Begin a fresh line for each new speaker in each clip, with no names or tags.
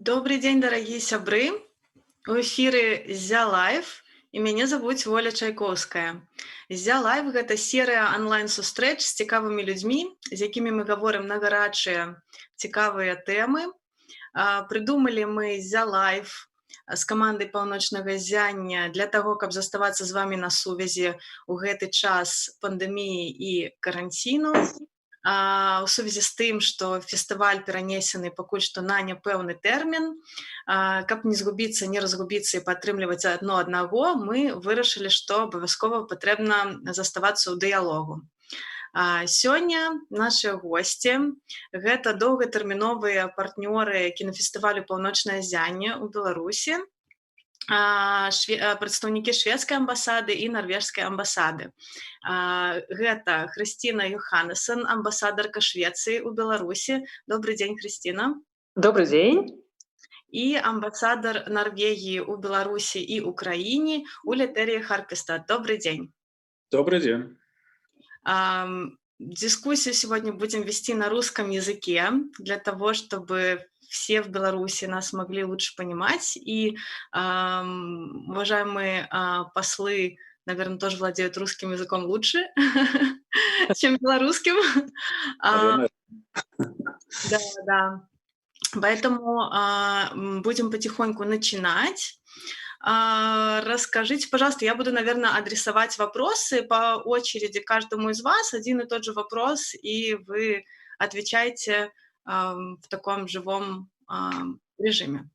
Добрый день, дорогие сябры. У эфіры Зя Лайф і мяне завуць Воля Чайкоўская. Зя Лайф гэта серыя онлайн-сустрэч з цікавымі людзьмі, з якімі мы гаворым на гарачыя цікавыя тэмы. Прыдумалі мы Зя Лайф з камандай паўночнага ззяння для таго, каб заставацца з вамі на сувязі ў гэты час пандэміі і каранціну. У сувязі з тым, што фестываль перанесены пакуль што на няпэўны тэрмін, каб не згубіцца, не разгубіцца і падтрымліваць адно аднаго, мы вырашылі, што абавязкова патрэбна заставацца ў дыялогу. Сёння нашыя госці гэта доўгатэрміновыя партнёры кінафестывалю «Паўночнае ззянне» ў Беларусі, прадстаўнікі шведскай амбасады і нарвежскай амбасады. Гэта Хрысціна Юханнесен, амбасадарка Швецыі ў Беларусі. Добрый дзень, Хрысціна.
Добрый дзень.
І амбасадар Норвегии у Беларуси и Украине Уля Терье Харпестад. Добрый день.
Добрый день.
Дискуссию сегодня будем вести на русском языке, для того, чтобы все в Беларуси нас могли лучше понимать. И уважаемые послы, наверное, тоже владеют русским языком лучше, чем белорусским. Да. Поэтому будем потихоньку начинать. Расскажите, пожалуйста, я буду, наверное, адресовать вопросы по очереди каждому из вас, один и тот же вопрос, и вы отвечаете в таком живом режиме.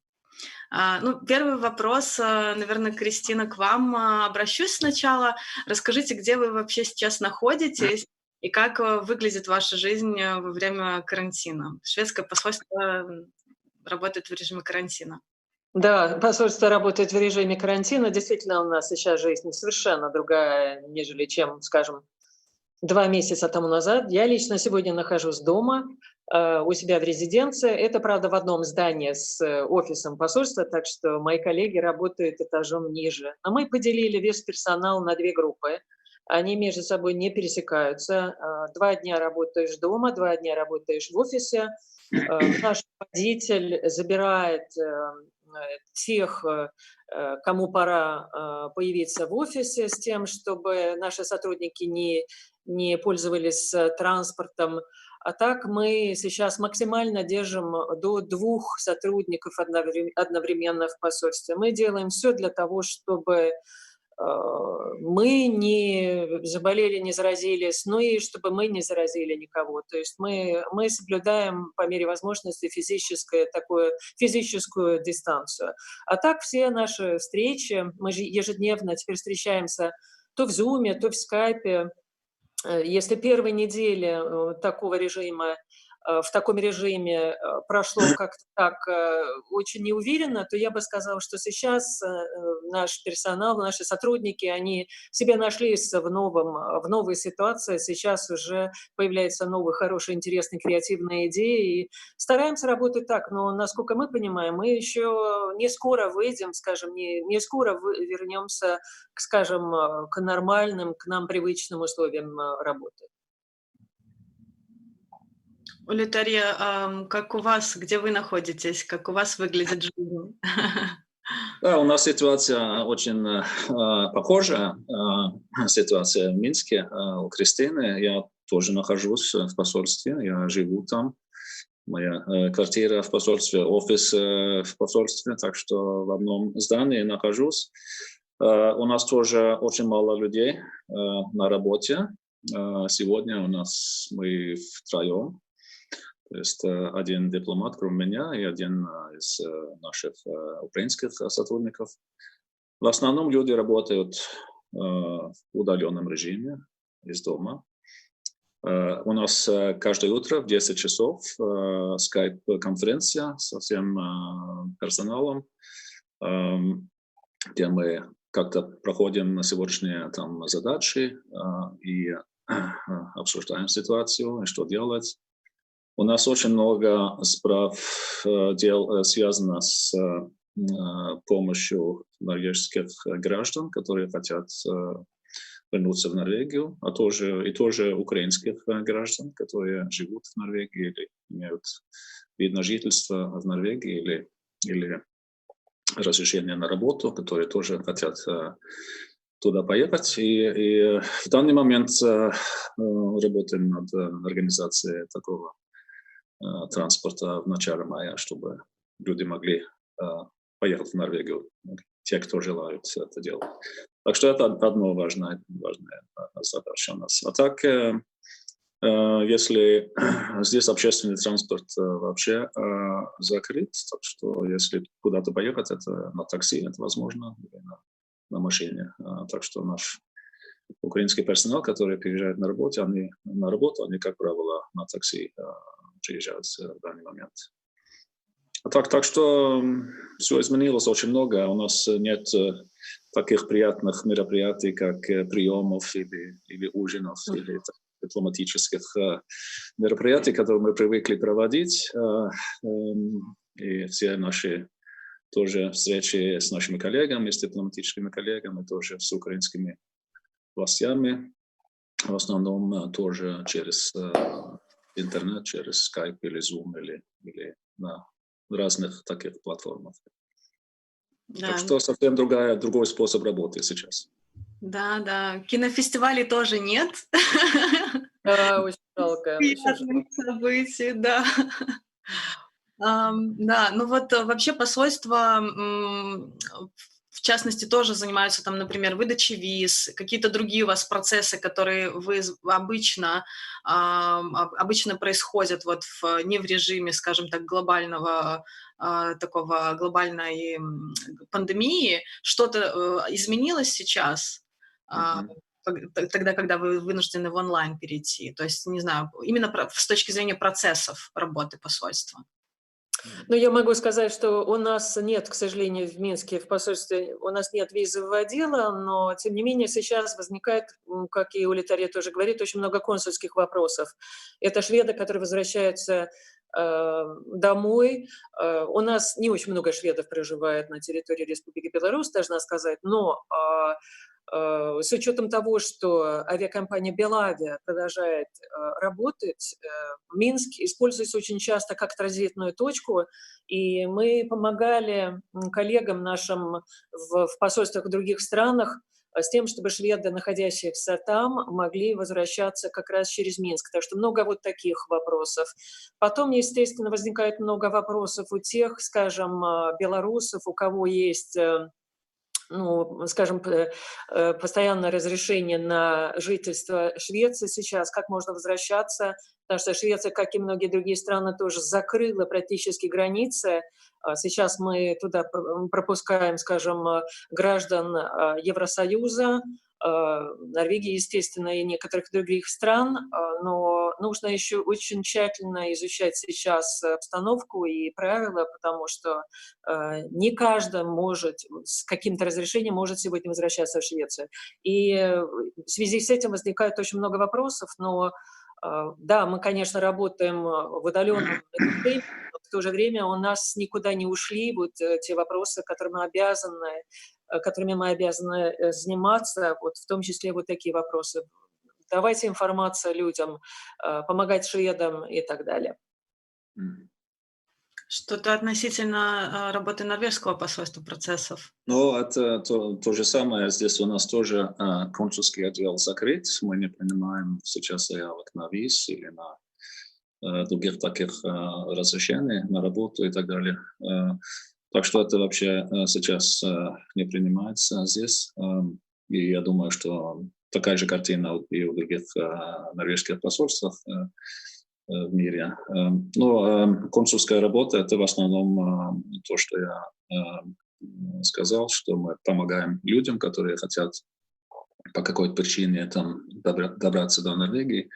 Первый вопрос, наверное, Кристина, к вам обращусь сначала. Расскажите, где вы вообще сейчас находитесь и как выглядит ваша жизнь во время карантина? Шведское посольство работает в режиме карантина.
Да, посольство работает в режиме карантина. Действительно, у нас сейчас жизнь совершенно другая, нежели чем, скажем, 2 месяца тому назад. Я лично сегодня нахожусь дома, у себя в резиденции. Это, правда, в одном здании с офисом посольства, так что мои коллеги работают этажом ниже. Но мы поделили весь персонал на 2 группы. Они между собой не пересекаются. 2 дня работаешь дома, 2 дня работаешь в офисе. Наш водитель забирает тех, кому пора появиться в офисе, с тем, чтобы наши сотрудники не пользовались транспортом. А так мы сейчас максимально держим до 2 сотрудников одновременно в посольстве. Мы делаем все для того, чтобы мы не заболели, не заразились, ну и чтобы мы не заразили никого. То есть мы соблюдаем по мере возможности физическую дистанцию. А так все наши встречи, мы же ежедневно теперь встречаемся то в Zoom, то в Skype. Если первые недели такого режима, в таком режиме прошло как-то так очень неуверенно, то я бы сказала, что сейчас наш персонал, наши сотрудники, они себя нашлись в новой ситуации. Сейчас уже появляются новые, хорошие, интересные, креативные идеи. И стараемся работать так, но, насколько мы понимаем, мы еще не скоро выйдем, скажем, не скоро вернемся, скажем, к нормальным, к нам привычным условиям работы.
Уля Терье, как у вас, где вы находитесь, как у вас выглядит жизнь?
Да, у нас ситуация очень похожая. Ситуация в Минске у Кристины. Я тоже нахожусь в посольстве, я живу там. Моя квартира в посольстве, офис в посольстве, так что в одном здании нахожусь. У нас тоже очень мало людей на работе. Сегодня мы втроем. То есть 1 дипломат, кроме меня, и 1 из наших украинских сотрудников. В основном люди работают в удаленном режиме из дома. У нас каждое утро в 10 часов скайп-конференция со всем персоналом, где мы как-то проходим сегодняшние задачи и обсуждаем ситуацию, что делать. У нас очень много дел связано с помощью норвежских граждан, которые хотят вернуться в Норвегию, а тоже украинских граждан, которые живут в Норвегии или имеют вид на жительство в Норвегии или или разрешение на работу, которые тоже хотят туда поехать. И в данный момент работаем над организацией такого транспорта в начале мая, чтобы люди могли поехать в Норвегию, те, кто желают это делать. Так что это одно важная задача у нас. А так, если здесь общественный транспорт вообще закрыт, так что если куда-то поехать, это на такси, это возможно, или на машине. Так что наш украинский персонал, который приезжает на работу, они, как правило, на такси приезжают в данный момент. Так что все изменилось очень много. У нас нет таких приятных мероприятий, как приемов или ужинов, или дипломатических мероприятий, которые мы привыкли проводить. И все наши тоже встречи с нашими коллегами, с дипломатическими коллегами, тоже с украинскими властями, в основном тоже через интернет, через Skype или Zoom, или на разных таких платформах.
Да.
Так что совсем другой способ работы сейчас.
Да. Кинофестивалей тоже нет.
Очень жалко.
Приятных событий, да. Да, ну вот вообще посольства, в частности, тоже занимаются там, например, выдачей виз, какие-то другие у вас процессы, которые вы обычно происходят вот не в режиме, скажем так, глобальной пандемии. Что-то изменилось сейчас? Тогда, когда вы вынуждены в онлайн перейти, то есть, не знаю, именно с точки зрения процессов работы посольства.
Ну, я могу сказать, что у нас нет, к сожалению, в Минске, в посольстве, у нас нет визового отдела, но, тем не менее, сейчас возникает, как и Улитария тоже говорит, очень много консульских вопросов. Это шведы, которые возвращаются домой. У нас не очень много шведов проживает на территории Республики Беларусь, должна сказать, но с учетом того, что авиакомпания «Белавиа» продолжает работать, Минск используется очень часто как транзитную точку, и мы помогали коллегам нашим в посольствах в других странах с тем, чтобы шведы, находящиеся там, могли возвращаться как раз через Минск. Так что много вот таких вопросов. Потом, естественно, возникает много вопросов у тех, скажем, белорусов, у кого есть постоянное разрешение на жительство Швеции сейчас, как можно возвращаться, потому что Швеция, как и многие другие страны, тоже закрыла практически границы. Сейчас мы туда пропускаем, скажем, граждан Евросоюза, Норвегии, естественно, и некоторых других стран, но нужно еще очень тщательно изучать сейчас обстановку и правила, потому что не каждый может с каким-то разрешением может сегодня возвращаться в Швецию. И в связи с этим возникает очень много вопросов, но да, мы, конечно, работаем в удаленном режиме, но в то же время у нас никуда не ушли вот те вопросы, которыми мы обязаны заниматься, вот в том числе вот такие вопросы. Давайте информацию людям, помогать шведам и так далее.
Что-то относительно работы норвежского посольства процессов?
Ну, это то же самое. Здесь у нас тоже консульский отдел закрыт. Мы не принимаем сейчас заявок на виз или на других таких разрешений на работу и так далее. Так что это вообще сейчас не принимается здесь. И я думаю, что такая же картина и у других норвежских посольств в мире. Но консульская работа – это в основном то, что я сказал, что мы помогаем людям, которые хотят по какой-то причине там добраться до Норвегии.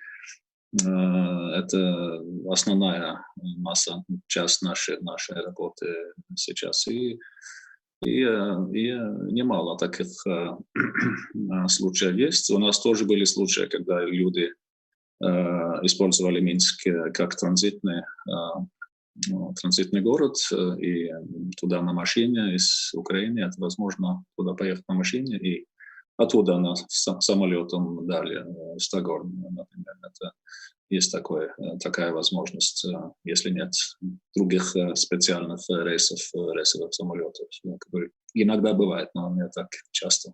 Это основная часть нашей работы сейчас. И немало таких случаев есть. У нас тоже были случаи, когда люди использовали Минск как транзитный город, и туда на машине из Украины, это возможно туда поехать на машине и оттуда нас самолетом дали в Стокгольм, например. Это есть такая возможность, если нет других специальных рейсовых самолетов. Иногда бывает, но не так часто.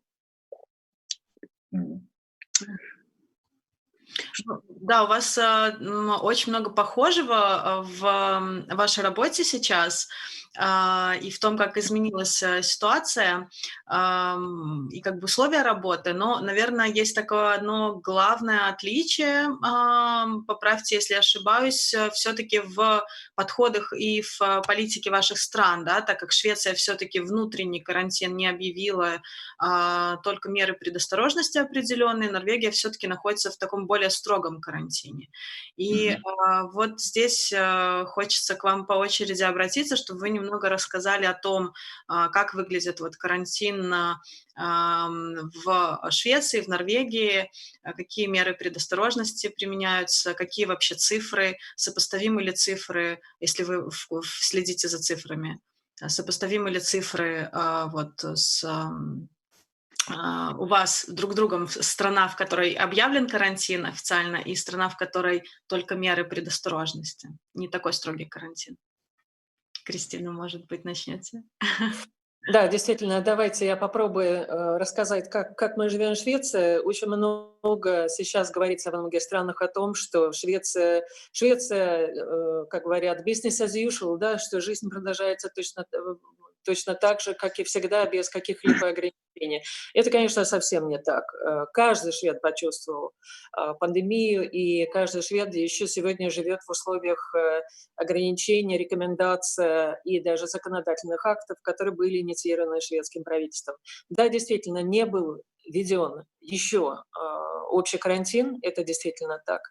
Да, у вас очень много похожего в вашей работе сейчас и в том, как изменилась ситуация и как бы условия работы. Но, наверное, есть такое одно главное отличие, поправьте, если ошибаюсь, все-таки в подходах и в политике ваших стран, да, так как Швеция все-таки внутренний карантин не объявила, только меры предосторожности определенные, Норвегия все-таки находится в таком более строгом карантине. И вот здесь хочется к вам по очереди обратиться, чтобы вы немного рассказали о том, как выглядит вот карантин в Швеции, в Норвегии, какие меры предосторожности применяются, какие вообще цифры, сопоставимы ли цифры, если вы следите за цифрами, сопоставимы ли цифры вот с у вас друг другом страна, в которой объявлен карантин официально, и страна, в которой только меры предосторожности. Не такой строгий карантин. Кристина, может быть, начнете?
Да, действительно, давайте я попробую рассказать, как мы живем в Швеции. Очень много сейчас говорится во многих странах о том, что Швеция, как говорят, business as usual, да, что жизнь продолжается точно так же, как и всегда, без каких-либо ограничений. Это, конечно, совсем не так. Каждый швед почувствовал пандемию, и каждый швед еще сегодня живет в условиях ограничений, рекомендаций и даже законодательных актов, которые были инициированы шведским правительством. Да, действительно, не был введен еще общий карантин, это действительно так.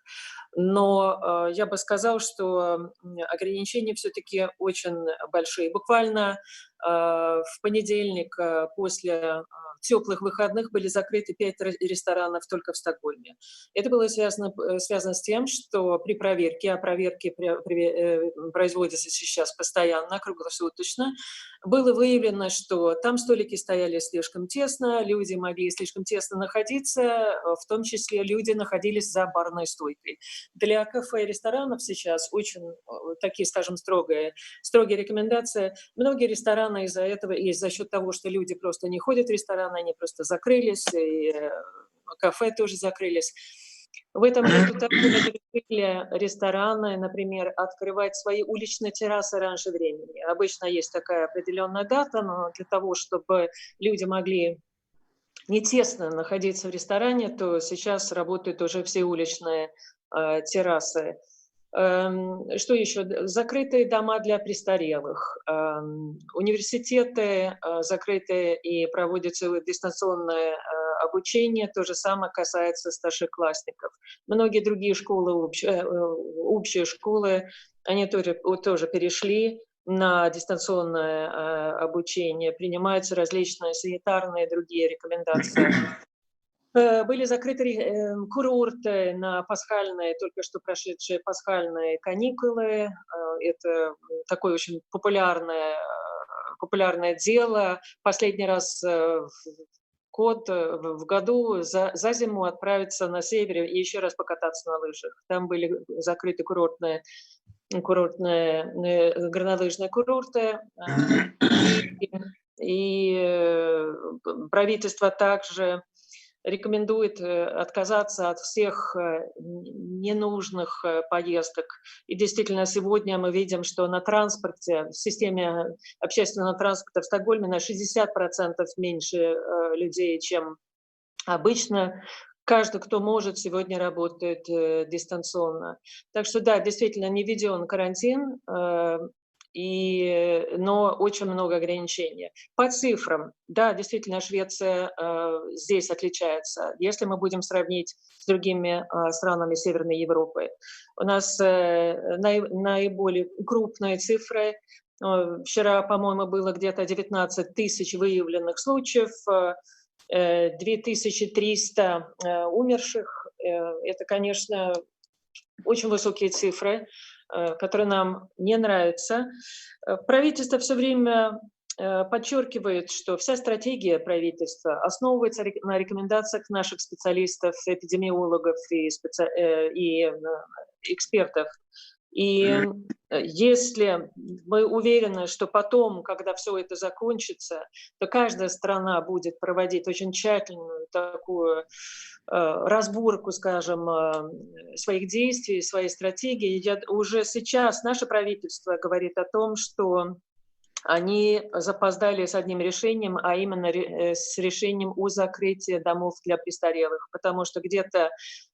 Но я бы сказал, что ограничения все-таки очень большие. Буквально в понедельник после теплых выходных были закрыты 5 ресторанов только в Стокгольме. Это было связано с тем, что при проверке, а проверки производятся сейчас постоянно, круглосуточно, было выявлено, что там столики стояли слишком тесно, люди могли слишком тесно находиться, в том числе люди находились за барной стойкой. Для кафе и ресторанов сейчас очень такие, скажем, строгие рекомендации. Многие рестораны из-за этого и за счет того, что люди просто не ходят в рестораны, они просто закрылись, и кафе тоже закрылись. В этом году также разрешили рестораны, например, открывать свои уличные террасы раньше времени. Обычно есть такая определенная дата, но для того, чтобы люди могли не тесно находиться в ресторане, то сейчас работают уже все уличные террасы. Что еще? Закрытые дома для престарелых. Университеты закрыты и проводится дистанционное обучение. То же самое касается старшеклассников. Многие другие школы, общие школы, они тоже перешли на дистанционное обучение. Принимаются различные санитарные и другие рекомендации. Были закрыты курорты на только что прошедшие пасхальные каникулы. Это такое очень популярное дело. Последний раз в году за зиму отправиться на север и еще раз покататься на лыжах. Там были закрыты горнолыжные курорты. И правительство также рекомендует отказаться от всех ненужных поездок. И действительно, сегодня мы видим, что на транспорте, в системе общественного транспорта в Стокгольме на 60% меньше людей, чем обычно. Каждый, кто может, сегодня работает дистанционно. Так что да, действительно, не введен карантин, но очень много ограничений. По цифрам, да, действительно, Швеция здесь отличается. Если мы будем сравнить с другими странами Северной Европы, у нас наиболее крупные цифры. Вчера, по-моему, было где-то 19 тысяч выявленных случаев, 2300 умерших. Это, конечно, очень высокие цифры, которые нам не нравятся. Правительство все время подчеркивает, что вся стратегия правительства основывается на рекомендациях наших специалистов, эпидемиологов и экспертов. И если мы уверены, что потом, когда все это закончится, то каждая страна будет проводить очень тщательную такую разборку, скажем, своих действий, своей стратегии, уже сейчас наше правительство говорит о том, что они запоздали с одним решением, а именно с решением о закрытии домов для престарелых, потому что где-то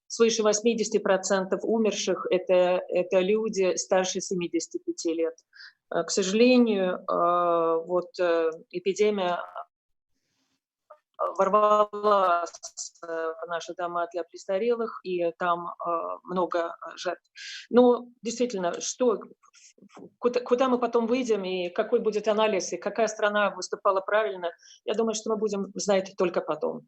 свыше 80% умерших – это люди старше 75 лет. К сожалению, вот эпидемия ворвалась в наши дома для престарелых, и там много жертв. Но действительно, куда мы потом выйдем, и какой будет анализ, и какая страна выступала правильно, я думаю, что мы будем знать только потом.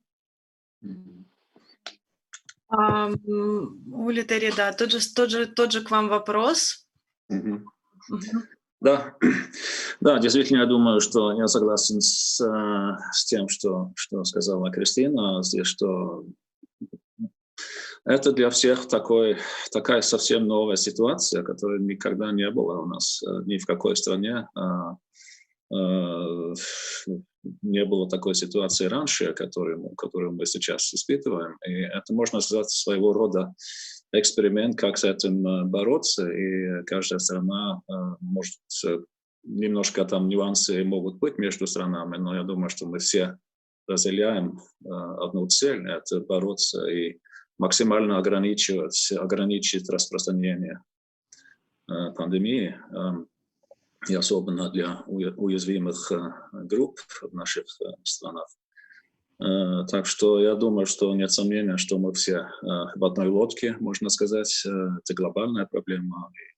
Уля Терри, да, тот же к вам вопрос.
Да, да, действительно, я думаю, что я согласен с тем, что сказала Кристина, здесь, что это для всех такая совсем новая ситуация, которая никогда не была у нас ни в какой стране. Не было такой ситуации раньше, которую мы сейчас испытываем. И это, можно сказать, своего рода эксперимент, как с этим бороться. И каждая страна, может, немножко там нюансы могут быть между странами, но я думаю, что мы все разделяем одну цель – это бороться и максимально ограничить распространение пандемии, и особенно для уязвимых групп в наших странах. Так что я думаю, что нет сомнения, что мы все в одной лодке, можно сказать. Это глобальная проблема. И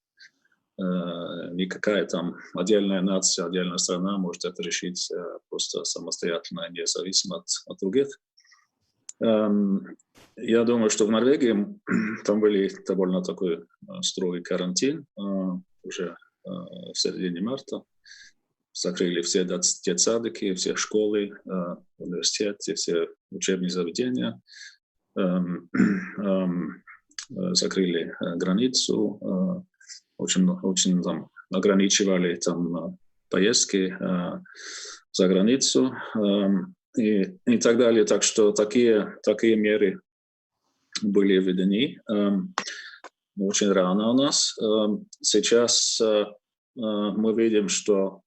никакая там отдельная нация, отдельная страна может это решить просто самостоятельно, независимо от других. Я думаю, что в Норвегии там были довольно такой строгий карантин уже в середине марта. Закрыли все детсадики, все школы, университеты, все учебные заведения. Закрыли границу, очень там ограничивали там поездки за границу и так далее. Так что такие меры были введены очень рано у нас. Сейчас мы видим, что,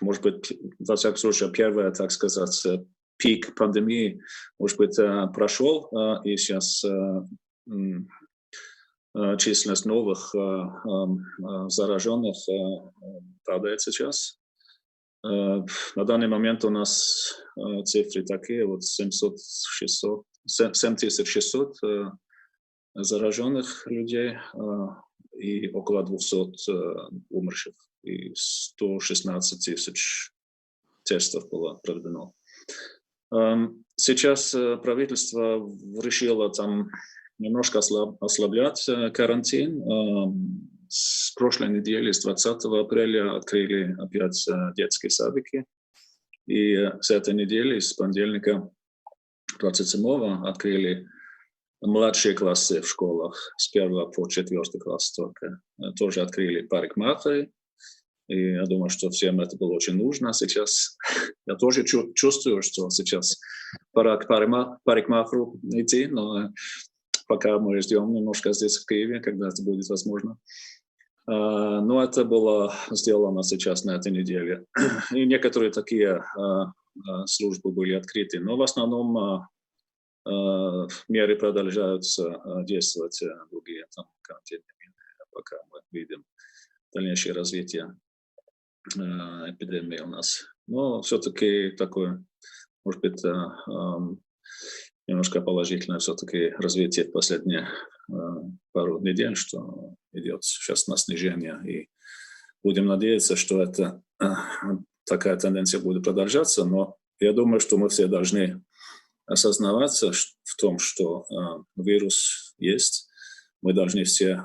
может быть, во всяком случае, первый, так сказать, пик пандемии, может быть, прошел, и сейчас численность новых зараженных падает сейчас. На данный момент у нас цифры такие, вот 7600 зараженных людей и около 200 умерших, и 116 тысяч тестов было проведено. Сейчас правительство решило там немножко ослаблять карантин. С прошлой недели, с 20 апреля, открыли опять детские садики. И с этой недели, с понедельника 27-го, открыли младшие классы в школах, с 1 по 4 класс только. Тоже открыли парикмахеры. И я думаю, что всем это было очень нужно. Сейчас я тоже чувствую, что сейчас пора к парикмахеру идти, но пока мы ждем немножко здесь, в Киеве, когда это будет возможно. Но это было сделано сейчас на этой неделе. И некоторые такие службы были открыты. Но в основном меры продолжаются действовать, другие там карантинные меры, пока мы видим дальнейшее развитие эпидемии у нас. Но все-таки такое, может быть, немножко положительное все-таки развитие в последние пару недель, что идет сейчас на снижение. И будем надеяться, что такая тенденция будет продолжаться. Но я думаю, что мы все должны осознаваться в том, что вирус есть. Мы должны все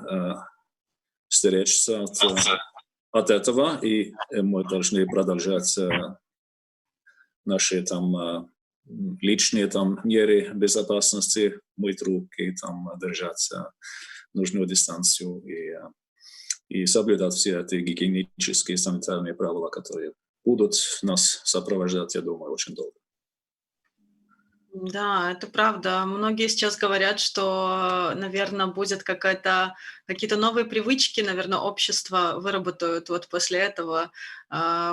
стеречься от от этого, и мы должны продолжать наши там личные там меры безопасности, мыть руки, там, держать нужную дистанцию и соблюдать все эти гигиенические санитарные правила, которые будут нас сопровождать, я думаю, очень долго.
Да, это правда. Многие сейчас говорят, что, наверное, будет какие-то новые привычки, наверное, общество выработают вот после этого,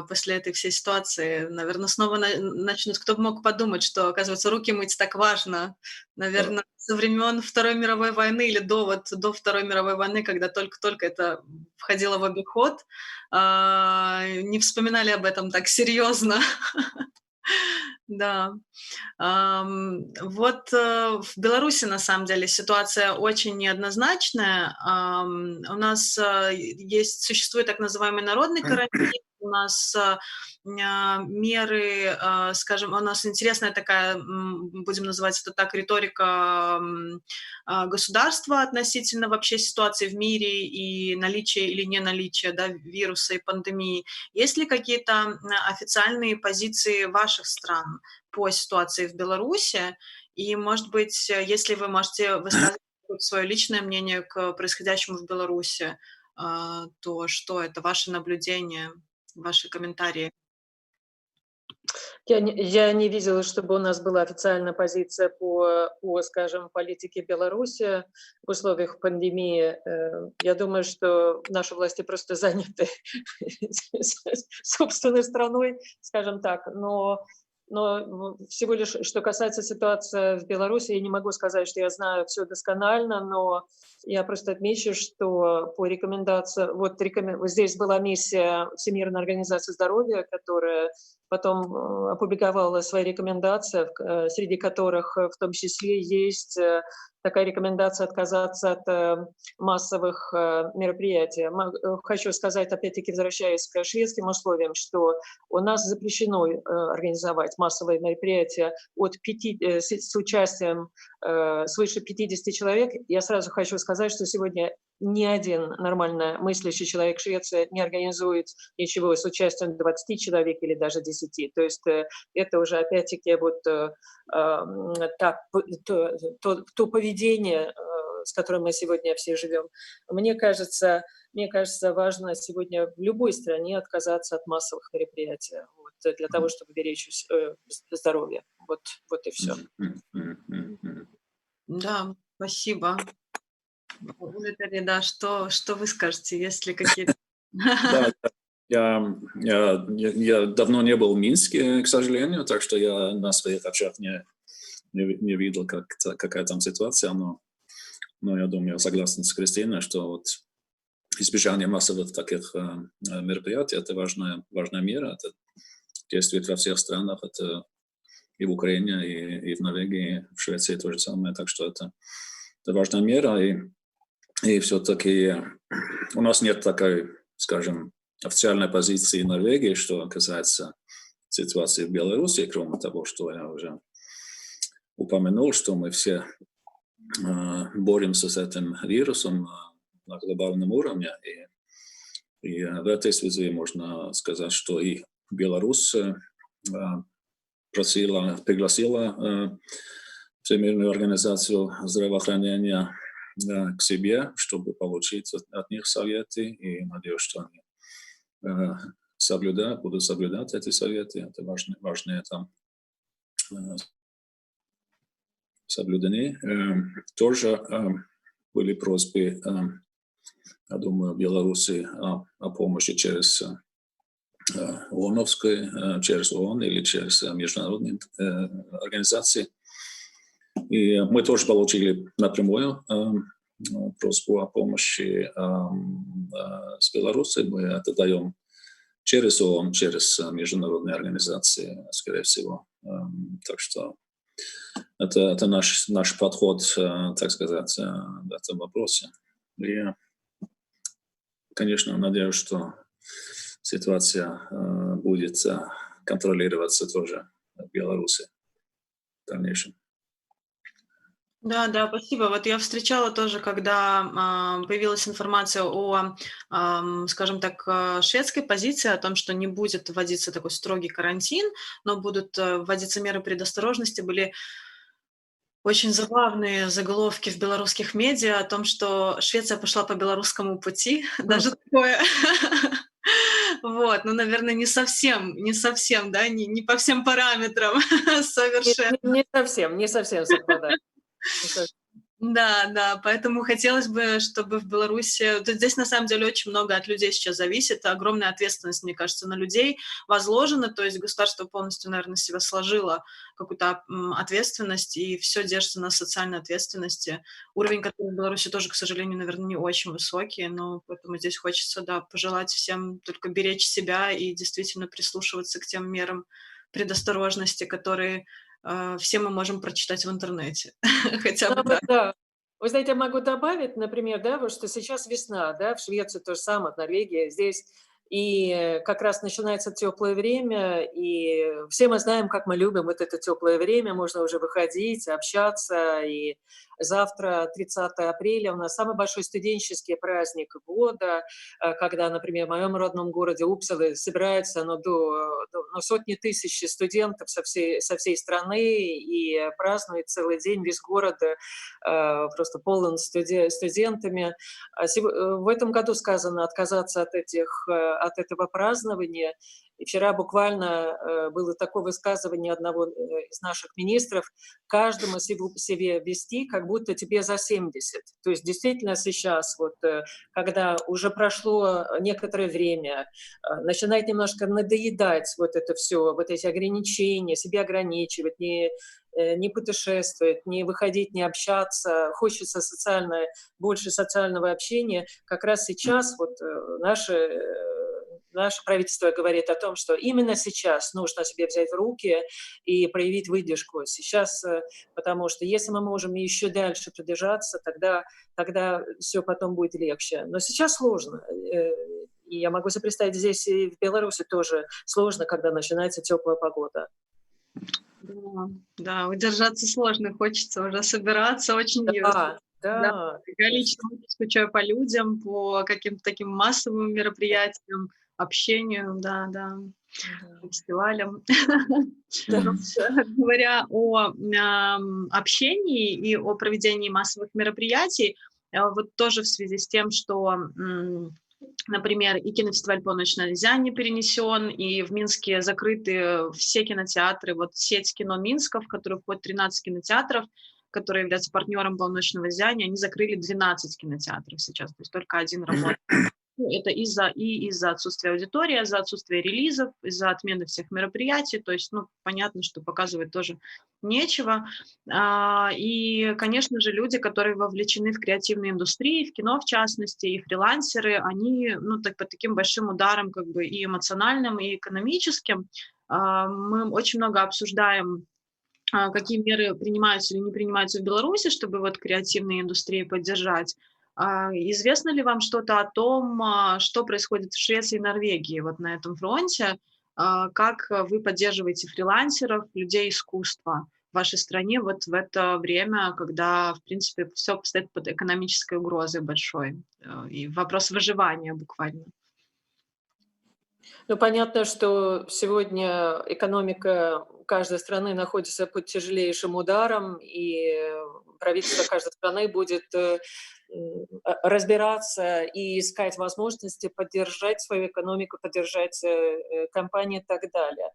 после этой всей ситуации. Наверное, снова начнут. Кто бы мог подумать, что, оказывается, руки мыть так важно. Наверное, со времен Второй мировой войны или до Второй мировой войны, когда только-только это входило в обиход, не вспоминали об этом так серьезно. Да. Вот в Беларуси на самом деле ситуация очень неоднозначная. У нас существует так называемый народный карантин, у нас меры, скажем, у нас интересная такая, будем называть это так, риторика государства относительно вообще ситуации в мире и наличия или не наличия, да, вируса и пандемии. Есть ли какие-то официальные позиции ваших стран по ситуации в Беларуси? И, может быть, если вы можете высказать свое личное мнение к происходящему в Беларуси, то что это? Ваши наблюдения, ваши комментарии?
Я не видела, чтобы у нас была официальная позиция по, скажем, политике Беларуси в условиях пандемии. Я думаю, что наши власти просто заняты собственной страной, скажем так. Но всего лишь, что касается ситуации в Беларуси, я не могу сказать, что я знаю все досконально, но я просто отмечу, что по рекомендации, вот здесь была миссия Всемирной организации здоровья, которая потом опубликовала свои рекомендации, среди которых в том числе есть такая рекомендация отказаться от массовых мероприятий. Хочу сказать, опять-таки, возвращаясь к шведским условиям, что у нас запрещено организовать массовые мероприятия с участием свыше 50 человек. Я сразу хочу сказать, что сегодня ни один нормально мыслящий человек в Швеции не организует ничего с участием 20 человек или даже 10. То есть это уже опять-таки вот то поведение, с которым мы сегодня все живем. Мне кажется, важно сегодня в любой стране отказаться от массовых мероприятий для того, чтобы беречь здоровье. Вот и все.
Да, спасибо. Да, что вы скажете, есть ли какие-то...
Да, я давно не был в Минске, к сожалению, так что я на своих очах не видел, какая там ситуация, но я думаю, я согласен с Кристиной, что вот избежание массовых таких мероприятий – это важная мера, это действует во всех странах, это и в Украине, и в Норвегии, и в Швеции то же самое, так что это важная мера, и все-таки у нас нет такой, скажем, официальной позиции Норвегии, что касается ситуации в Беларуси, кроме того, что я уже упомянул, что мы все боремся с этим вирусом на глобальном уровне. И в этой связи можно сказать, что и Беларусь пригласила Всемирную организацию здравоохранения к себе, чтобы получить от них советы. И надеюсь, что они будут соблюдать эти советы. Это важные там соблюдены. Тоже были просьбы, я думаю, Беларуси о помощи через через ООН или через международные организации. И мы тоже получили напрямую просьбу о помощи с Беларуси. Мы это даем через ООН, через международные организации, скорее всего. Так что это наш подход, так сказать, в этом вопросе. И, конечно, надеюсь, что ситуация будет контролироваться тоже в Беларуси в дальнейшем.
Да, да, спасибо. Вот я встречала тоже, когда появилась информация о, скажем так, шведской позиции, о том, что не будет вводиться такой строгий карантин, но будут вводиться меры предосторожности, были очень забавные заголовки в белорусских медиа о том, что Швеция пошла по белорусскому пути. Даже такое. Вот, ну, наверное, не совсем, да, не по всем параметрам
Не,
совершенно.
не совсем совпадает. Не совсем.
Да, да, поэтому хотелось бы, чтобы в Беларуси тут здесь на самом деле очень много от людей сейчас зависит, огромная ответственность, мне кажется, на людей возложена, то есть государство полностью, наверное, на себя сложило какую-то, ответственность, и все держится на социальной ответственности. Уровень, который в Беларуси тоже, к сожалению, наверное, не очень высокий, но поэтому здесь хочется, да, пожелать всем только беречь себя и действительно прислушиваться к тем мерам предосторожности, которые, все мы можем прочитать в интернете. Хотя
Ну
бы
вот
так.
да. Вы знаете, я могу добавить, например, да, вот что сейчас весна, да, в Швеции то же самое, в Норвегии, здесь и как раз начинается теплое время, и все мы знаем, как мы любим вот это теплое время, можно уже выходить, общаться, и завтра, 30 апреля, у нас самый большой студенческий праздник года, когда, например, в моем родном городе Упселе собирается ну, сотни тысяч студентов со всей страны и празднует целый день, весь город просто полон студентами. В этом году сказано отказаться от этого празднования. И вчера буквально было такое высказывание одного из наших министров: каждому себе вести, как будто тебе за 70. То есть действительно сейчас, вот, когда уже прошло некоторое время, начинает немножко надоедать вот это все, вот эти ограничения, себя ограничивать, не путешествовать, не выходить, не общаться, хочется больше социального общения. Как раз сейчас вот наше правительство говорит о том, что именно сейчас нужно себе взять в руки и проявить выдержку. Сейчас, потому что если мы можем еще дальше продержаться, тогда все потом будет легче. Но сейчас сложно. И я могу себе представить, здесь и в Беларуси тоже сложно, когда начинается теплая погода.
Да, да, удержаться сложно, хочется уже собираться, очень
Да,
да.
да,
Я
конечно.
лично очень скучаю по людям, по каким-то таким массовым мероприятиям, общению, да, да,
Да.
фестивалям.
Да.
Но говоря о, общении и о проведении массовых мероприятий, вот тоже в связи с тем, что, например, и кинофестиваль «Полночь не перенесен», и в Минске закрыты все кинотеатры. Вот сеть «Кино Минска», в которую входит 13 кинотеатров, которые являются партнером «Полночного зяния», они закрыли 12 кинотеатров сейчас, то есть только один работает. Ну, это из-за отсутствия аудитории, из-за отсутствия релизов, из-за отмены всех мероприятий. То есть, ну, понятно, что показывать тоже нечего. И, конечно же, люди, которые вовлечены в креативные индустрии, в кино в частности, и фрилансеры, они, ну, так, под таким большим ударом как бы и эмоциональным, и экономическим. Мы очень много обсуждаем, какие меры принимаются или не принимаются в Беларуси, чтобы вот креативные индустрии поддержать. Известно ли вам что-то о том, что происходит в Швеции и Норвегии вот на этом фронте? Как вы поддерживаете фрилансеров, людей искусства в вашей стране вот в это время, когда, в принципе, все стоит под экономической угрозой большой, и вопрос выживания буквально?
Ну, понятно, что сегодня экономика каждой страны находится под тяжелейшим ударом, и правительство каждой страны будет разбираться и искать возможности поддержать свою экономику, поддержать компании и так далее.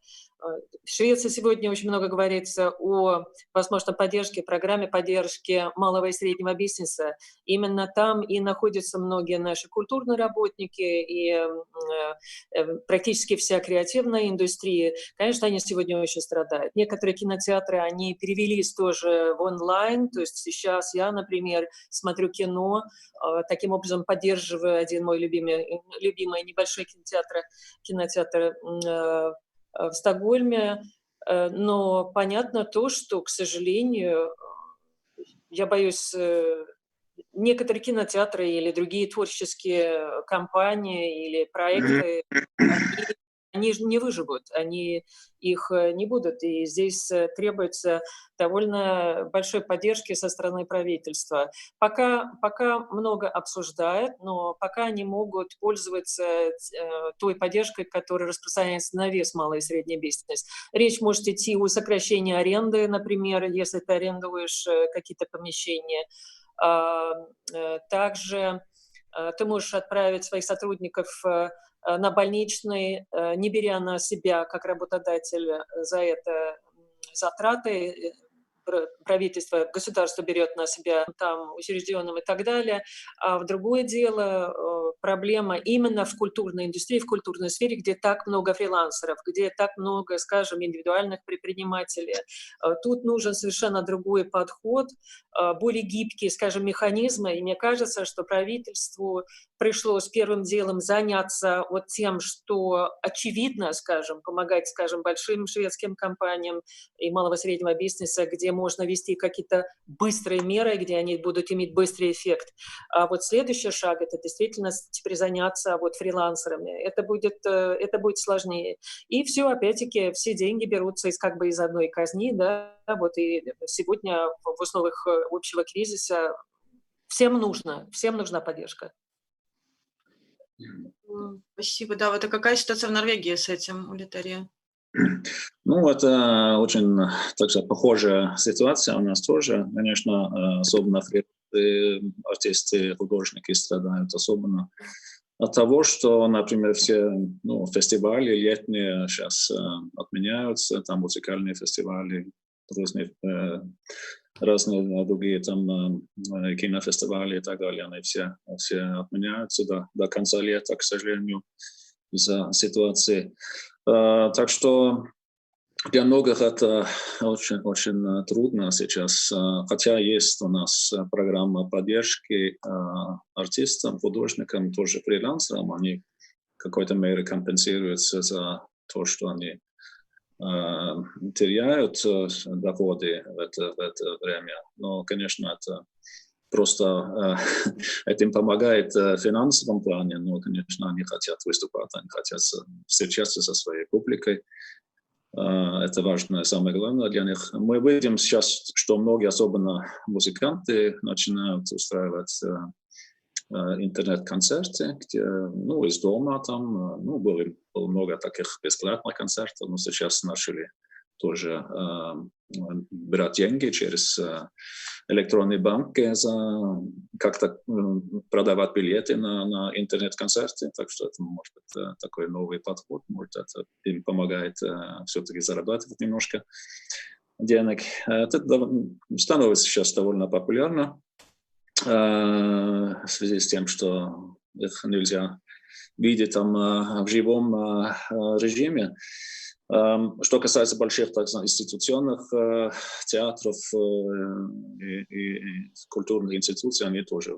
В Швеции сегодня очень много говорится о, возможно, поддержке, программе поддержки малого и среднего бизнеса. Именно там и находятся многие наши культурные работники и практически вся креативная индустрия. Конечно, они сегодня очень страдают. Некоторые кинотеатры, они перевелись тоже в онлайн, то есть сейчас я, например, смотрю кино, таким образом поддерживаю один мой любимый небольшой кинотеатр в Стокгольме, но понятно то, что, к сожалению, я боюсь, некоторые кинотеатры или другие творческие компании или проекты, они они же не выживут, их не будут. И здесь требуется довольно большой поддержки со стороны правительства. Пока много обсуждают, но пока не могут пользоваться той поддержкой, которая распространяется на весь малый и средний бизнес. Речь может идти о сокращении аренды, например, если ты арендуешь какие-то помещения. Также ты можешь отправить своих сотрудников на больничный, не беря на себя, как работодатель, за это затраты. Правительство, государство берет на себя там учрежденным и так далее. А в другое дело проблема именно в культурной индустрии, в культурной сфере, где так много фрилансеров, где так много, скажем, индивидуальных предпринимателей. Тут нужен совершенно другой подход, более гибкие, скажем, механизмы. И мне кажется, что правительству пришлось первым делом заняться вот тем, что очевидно, скажем, помогать, скажем, большим шведским компаниям и малого и среднего бизнеса, где можно ввести какие-то быстрые меры, где они будут иметь быстрый эффект. А вот следующий шаг – это действительно теперь заняться вот фрилансерами. Это будет сложнее. И все, опять-таки, все деньги берутся из одной казни, да, вот и сегодня в условиях общего кризиса всем нужна поддержка.
Спасибо. Да, вот какая ситуация в Норвегии с этим, Улитария?
Ну, это очень также похожая ситуация у нас тоже. Конечно, особенно артисты, художники страдают особенно от того, что, например, все фестивали летние сейчас отменяются, там музыкальные фестивали, разные другие там кинофестивали и так далее, они все отменяются до конца лета, к сожалению, из-за ситуации. Так что для многих это очень трудно сейчас, хотя есть у нас программа поддержки артистам, художникам, тоже фрилансерам, они в какой-то мере компенсируются за то, что они теряют доходы в это время. Но, конечно, это просто это им помогает в финансовом плане, но, конечно, они хотят выступать, они хотят встречаться со своей публикой. Это важно, самое главное для них. Мы видим сейчас, что многие, особенно музыканты, начинают устраивать интернет-концерты, где, из дома там, было много таких бесплатных концертов, но сейчас начали тоже брать деньги через электронные банки, как-то продавать билеты на интернет-концерты, так что это может быть такой новый подход, может это им помогает все-таки зарабатывать немножко денег. Это становится сейчас довольно популярно в связи с тем, что их нельзя видеть там в живом режиме. Что касается больших институционных театров и культурных институций, они тоже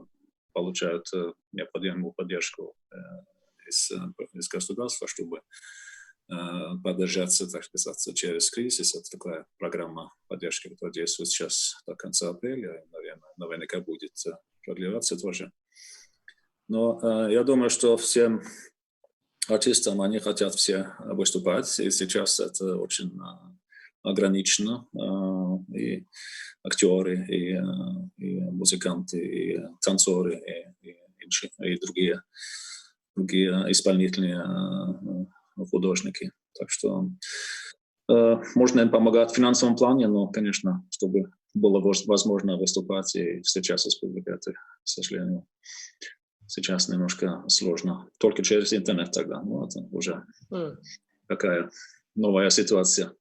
получают необходимую поддержку из государства, чтобы поддержаться, так сказать, через кризис. Это такая программа поддержки, которая действует сейчас до конца апреля, и, наверное, наверняка будет продлеваться тоже. Но я думаю, что всем артистам, они хотят все выступать, и сейчас это очень ограничено. И актеры, и музыканты, и танцоры, и другие исполнительные художники. Так что можно им помогать в финансовом плане, но, конечно, чтобы было возможно выступать и встречаться с публикой, это, к сожалению, сейчас немножко сложно. Только через интернет тогда. Это уже такая новая ситуация.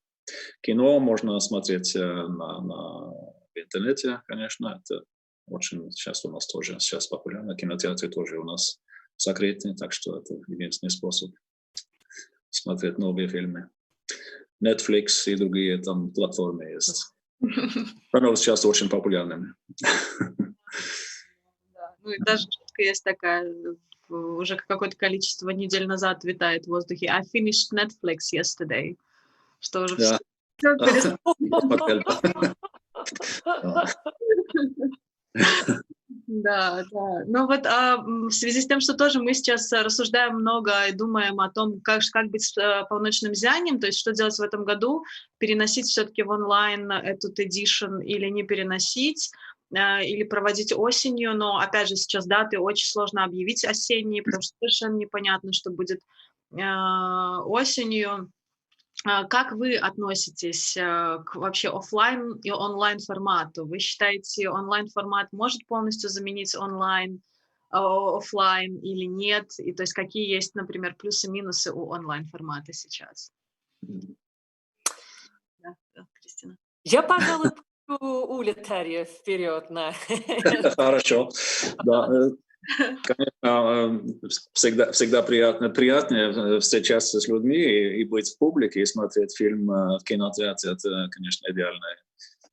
Кино можно смотреть в интернете, конечно. Это очень сейчас у нас тоже сейчас популярно. Кинотеатры тоже у нас закрыты, так что это единственный способ смотреть новые фильмы. Netflix и другие там платформы есть. Они сейчас очень популярными.
И даже шутка есть такая, уже какое-то количество недель назад витает в воздухе. I finished Netflix yesterday. Что уже все
Да.
Да. Да, да. Но вот в связи с тем, что тоже мы сейчас рассуждаем много и думаем о том, как быть с полночным зянием, то есть что делать в этом году, переносить все-таки в онлайн этот edition или не переносить, или проводить осенью, но опять же сейчас даты очень сложно объявить осенние, потому что совершенно непонятно, что будет осенью. Как вы относитесь к вообще оффлайн и онлайн формату? Вы считаете, онлайн формат может полностью заменить онлайн, оффлайн или нет? И то есть какие есть, например, плюсы-минусы у онлайн формата сейчас? Да, да, Кристина.
Я, пожалуй, пущу Уле Тарья вперед на...
Хорошо. Да, конечно, всегда приятнее встречаться с людьми и быть в публике и смотреть фильм в кинотеатре. Это, конечно, идеальный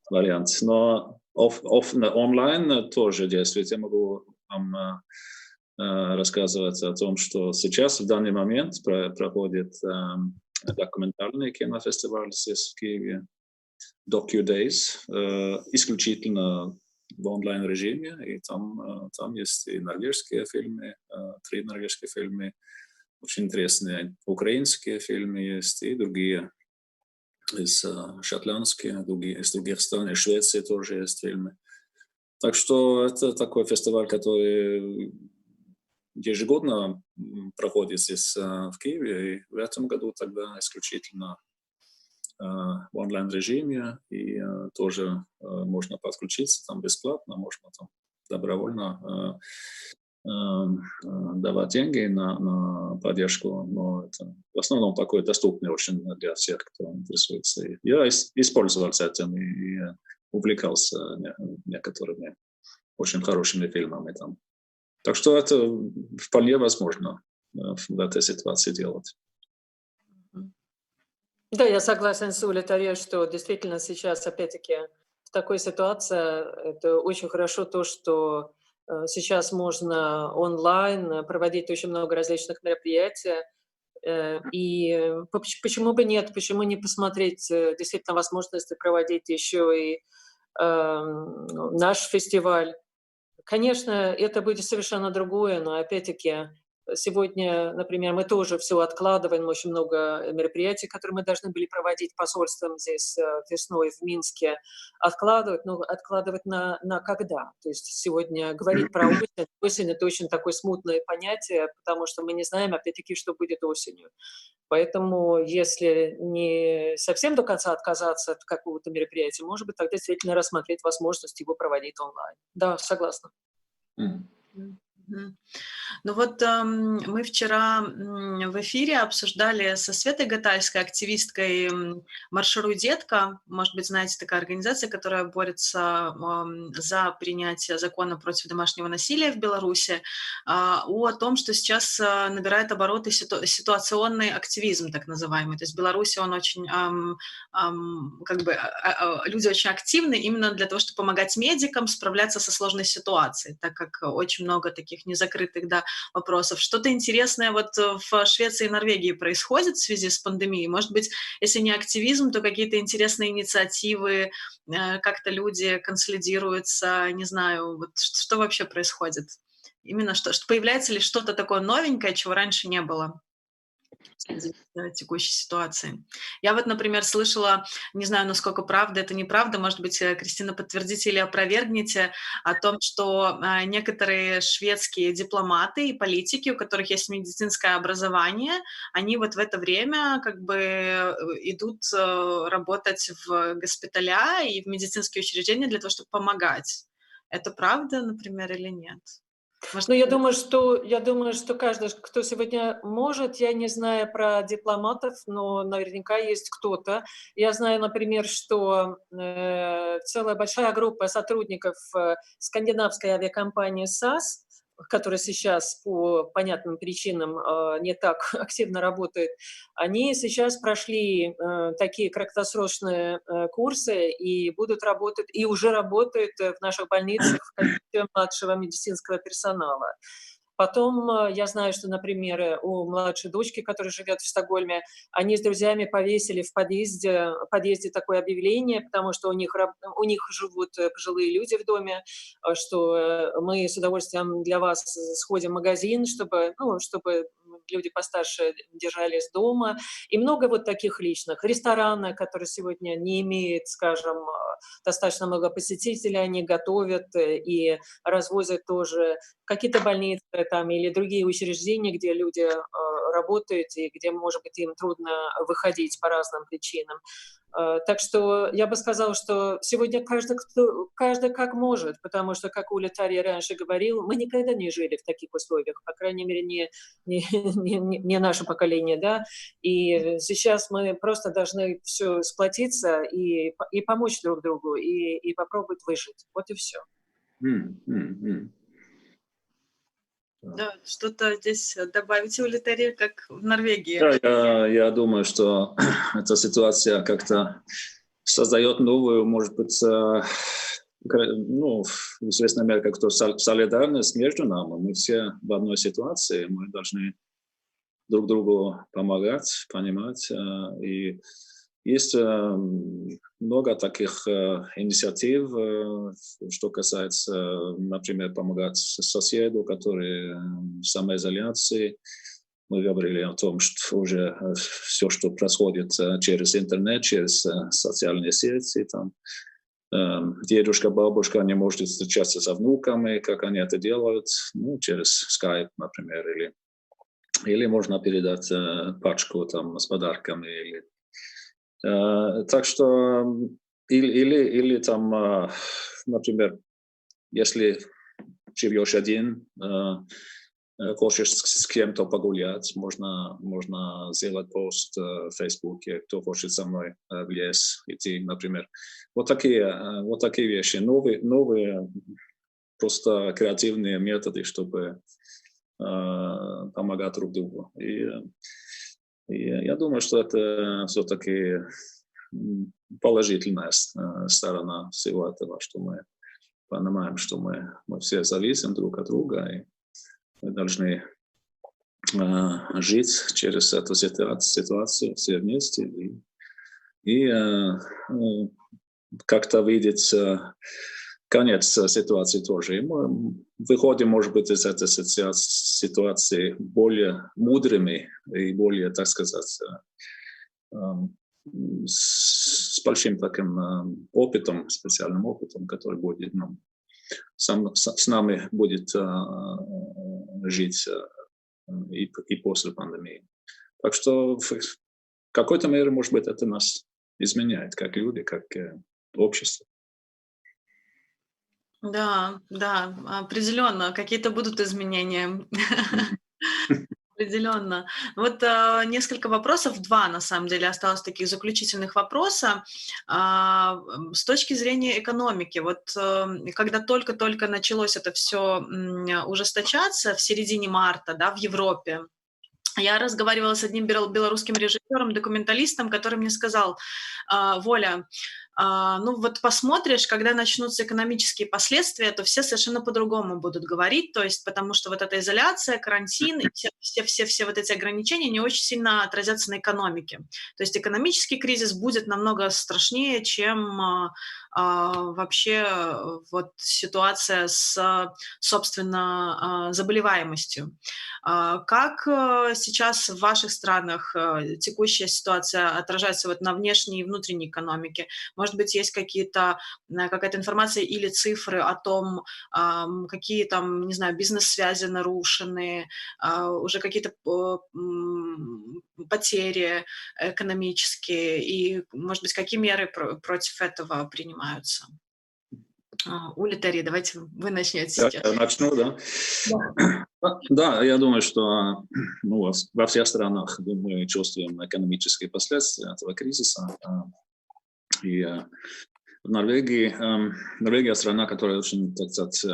вариант. Но онлайн тоже действует. Я могу вам рассказывать о том, что сейчас, в данный момент, проходит документальный кинофестиваль здесь, в Киеве, DocuDays, исключительно в онлайн-режиме, и там есть и норвежские фильмы, 3 норвежские фильмы, очень интересные украинские фильмы есть, и другие из шотландские, из других стран, из Швеции тоже есть фильмы. Так что это такой фестиваль, который ежегодно проходит здесь в Киеве, и в этом году тогда исключительно в онлайн-режиме, и тоже можно подключиться там бесплатно, можно там добровольно давать деньги на поддержку, но это в основном такое доступное очень для всех, кто интересуется. И я использовал этим и увлекался некоторыми очень хорошими фильмами там. Так что это вполне возможно в этой ситуации делать.
Да, я согласен с Улей Тарье, что действительно сейчас, опять-таки, в такой ситуации это очень хорошо то, что сейчас можно онлайн проводить очень много различных мероприятий. И почему бы нет, почему не посмотреть действительно возможности проводить еще и наш фестиваль. Конечно, это будет совершенно другое, но опять-таки сегодня, например, мы тоже все откладываем, очень много мероприятий, которые мы должны были проводить посольством здесь весной в Минске, откладывать, но откладывать на когда? То есть сегодня говорить про осень, осень – это очень такое смутное понятие, потому что мы не знаем, опять-таки, что будет осенью. Поэтому если не совсем до конца отказаться от какого-то мероприятия, может быть, тогда действительно рассмотреть возможность его проводить онлайн. Да, согласна.
Мгм. Ну вот мы вчера в эфире обсуждали со Светой Гатальской, активисткой «Маршируй, детка». Может быть, знаете, такая организация, которая борется за принятие закона против домашнего насилия в Беларуси, о том, что сейчас набирает обороты ситуационный активизм, так называемый. То есть в Беларуси он очень, как бы, люди очень активны именно для того, чтобы помогать медикам справляться со сложной ситуацией, так как очень много таких незакрытых, да, вопросов. Что-то интересное вот в Швеции и Норвегии происходит в связи с пандемией? Может быть, если не активизм, то какие-то интересные инициативы, как-то люди консолидируются, не знаю, вот что вообще происходит? Именно что появляется ли что-то такое новенькое, чего раньше не было в связи с текущей ситуацией? Я вот, например, слышала, не знаю, насколько правда, это неправда, может быть, Кристина, подтвердите или опровергните, о том, что некоторые шведские дипломаты и политики, у которых есть медицинское образование, они вот в это время как бы идут работать в госпиталя и в медицинские учреждения для того, чтобы помогать. Это правда, например, или нет? Может,
Ну, я думаю, что каждый, кто сегодня может, я не знаю про дипломатов, но наверняка есть кто-то. Я знаю, например, что целая большая группа сотрудников скандинавской авиакомпании САС, которая сейчас по понятным причинам не так активно работает, они сейчас прошли такие краткосрочные курсы и будут работать, и уже работают в наших больницах в качестве младшего медицинского персонала. Потом я знаю, что, например, у младшей дочки, которая живет в Стокгольме, они с друзьями повесили в подъезде такое объявление, потому что у них живут пожилые люди в доме, что мы с удовольствием для вас сходим в магазин, чтобы люди постарше держались дома. И много вот таких личных. Рестораны, которые сегодня не имеют, скажем, достаточно много посетителей, они готовят и развозят тоже какие-то больницы там или другие учреждения, где люди работают и где, может быть, им трудно выходить по разным причинам. Так что я бы сказала, что сегодня каждый как может, потому что, как Уля Тарья раньше говорил, мы никогда не жили в таких условиях, по крайней мере, не наше поколение, да, и сейчас мы просто должны все сплотиться и помочь друг другу, и попробовать выжить. Вот и все.
Да, что-то здесь добавить, Улитария, как в Норвегии.
Да, я думаю, что эта ситуация как-то создает новую, может быть, в известной мере как-то солидарность между нами. Мы все в одной ситуации, мы должны друг другу помогать, понимать. И есть много таких инициатив, что касается, например, помогать соседу, который в самоизоляции. Мы говорили о том, что уже все, что происходит через интернет, через социальные сети, там, дедушка, бабушка не может встречаться со внуками, как они это делают, через Skype, например, или можно передать пачку там, с подарками. Так что, или там, например, если живешь один, хочешь с кем-то погулять, можно сделать пост в Фейсбуке, кто хочет со мной в лес идти, например. Вот такие вещи, новые просто креативные методы, чтобы помогать друг другу. И я думаю, что это все-таки положительная сторона всего этого, что мы понимаем, что мы все зависим друг от друга, и мы должны жить через эту ситуацию все вместе и как-то видеть конец ситуации тоже. И мы выходим, может быть, из этой ситуации более мудрыми и более, так сказать, с большим таким опытом, специальным опытом, который будет с нами будет жить и после пандемии. Так что в какой-то мере, может быть, это нас изменяет как люди, как общество.
Да, определенно, какие-то будут изменения. Определенно. Вот несколько вопросов, два на самом деле осталось таких заключительных вопроса. С точки зрения экономики, вот когда только-только началось это все ужесточаться в середине марта, да, в Европе, я разговаривала с одним белорусским режиссером, документалистом, который мне сказал: Воля, вот посмотришь, когда начнутся экономические последствия, то все совершенно по-другому будут говорить, то есть потому что вот эта изоляция, карантин и все вот эти ограничения не очень сильно отразятся на экономике. То есть экономический кризис будет намного страшнее, чем вообще вот ситуация с, собственно, заболеваемостью. Как сейчас в ваших странах текущая ситуация отражается вот на внешней и внутренней экономике? Может быть, есть какая-то информация или цифры о том, какие там, не знаю, бизнес-связи нарушены, уже какие-то потери экономические, и, может быть, какие меры против этого принимаются? Уля Тарья, давайте вы начнете сейчас.
Я начну, да?
Да.
Да, я думаю, что во всех странах мы чувствуем экономические последствия этого кризиса. И в Норвегия страна, которая очень, так сказать,